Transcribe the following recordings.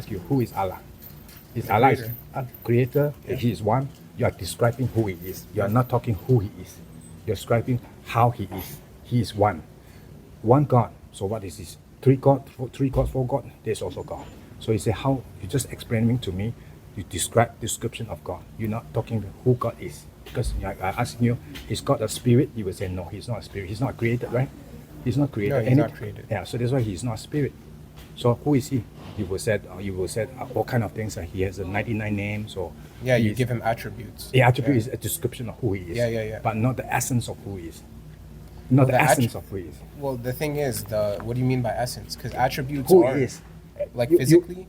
ask you, who is Allah? Is The Allah creator. a creator? He is one. You are describing who he is. You are not talking who he is. You're describing how he is. He is one. One God. So what is this? Three God, four God. There's also God. So you say how you just explaining to me. You describe description of God. You're not talking who God is. Because I ask you, is God a spirit? You will say no. He's not a spirit. He's not created, right? He's not created. No, he's not created. Yeah. So that's why he's not a spirit. So who is he? You will say all kind of things. He has a 99 names or Yeah, you give him attributes. the attribute is a description of who he is. Yeah. But not the essence of who he is. Not Well, the essence of who he is. Well, the thing is, what do you mean by essence? Because attributes Who are he is. like You- physically.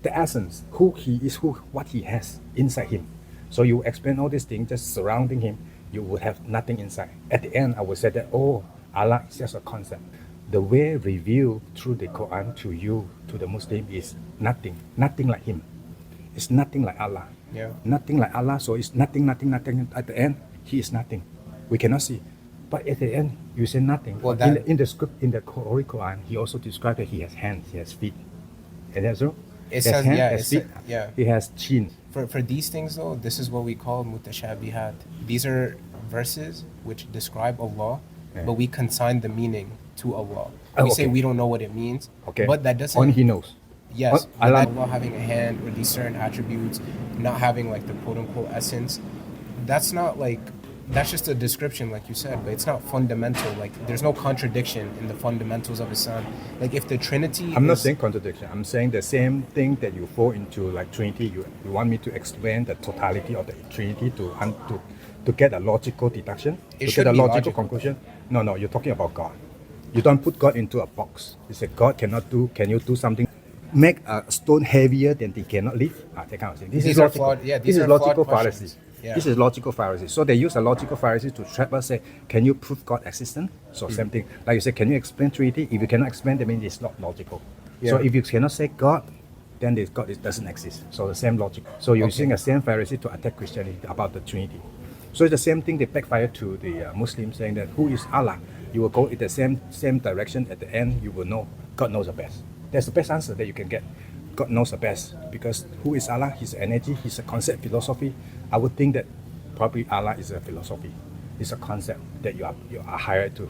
The essence, who he is, what he has inside him. So you explain all these things just surrounding him, you would have nothing inside. At the end, I would say that, oh, Allah is just a concept. The way revealed through the Quran to you, to the Muslim, is nothing like him. It's nothing like Allah. Yeah. Nothing like Allah, so it's nothing. At the end, he is nothing. We cannot see. But at the end, you say nothing. Well, in the script, in the Holy Quran, he also described that he has hands, he has feet. And that's true. It He has says, hands, yeah, he has feet, yeah. he has chin. For these things though, this is what we call mutashabihat. These are verses which describe Allah, Yeah. but we consign the meaning to Allah. Oh, We say okay. we don't know what it means. Okay. But that doesn't. Only he knows. Yes. Oh, But Allah- Allah having a hand or these certain attributes, not having like the quote unquote essence, that's not like, that's just a description, like you said, but it's not fundamental. Like there's no contradiction in the fundamentals of Islam. Like if the Trinity. I'm not is- saying contradiction. I'm saying the same thing that you fall into like Trinity. You want me to explain the totality of the Trinity to get a logical deduction, It to should get a be logical logical. conclusion. No, you're talking about God. You don't put God into a box. You say God cannot do. Can you do something? Make a stone heavier than they cannot lift. That kind of thing. This These is are logical. flawed- yeah, this these is are logical flawed fallacy. questions. Yeah. This is logical fallacy. So they use a logical fallacy to trap us. Say, can you prove God existent? So Mm-hmm. same thing. Like you say, can you explain Trinity? If you cannot explain, that means it's not logical. So Yeah. if you cannot say God, then this God doesn't exist. So the same logic. So you're using the same Pharisee to attack Christianity about the Trinity. So it's the same thing. They backfire to the Muslims saying that who is Allah? You will go in the same direction. At the end, you will know God knows the best. That's the best answer that you can get. God knows the best because who is Allah? He's energy. He's a concept philosophy. I would think that probably Allah is a philosophy. It's a concept that you are hired to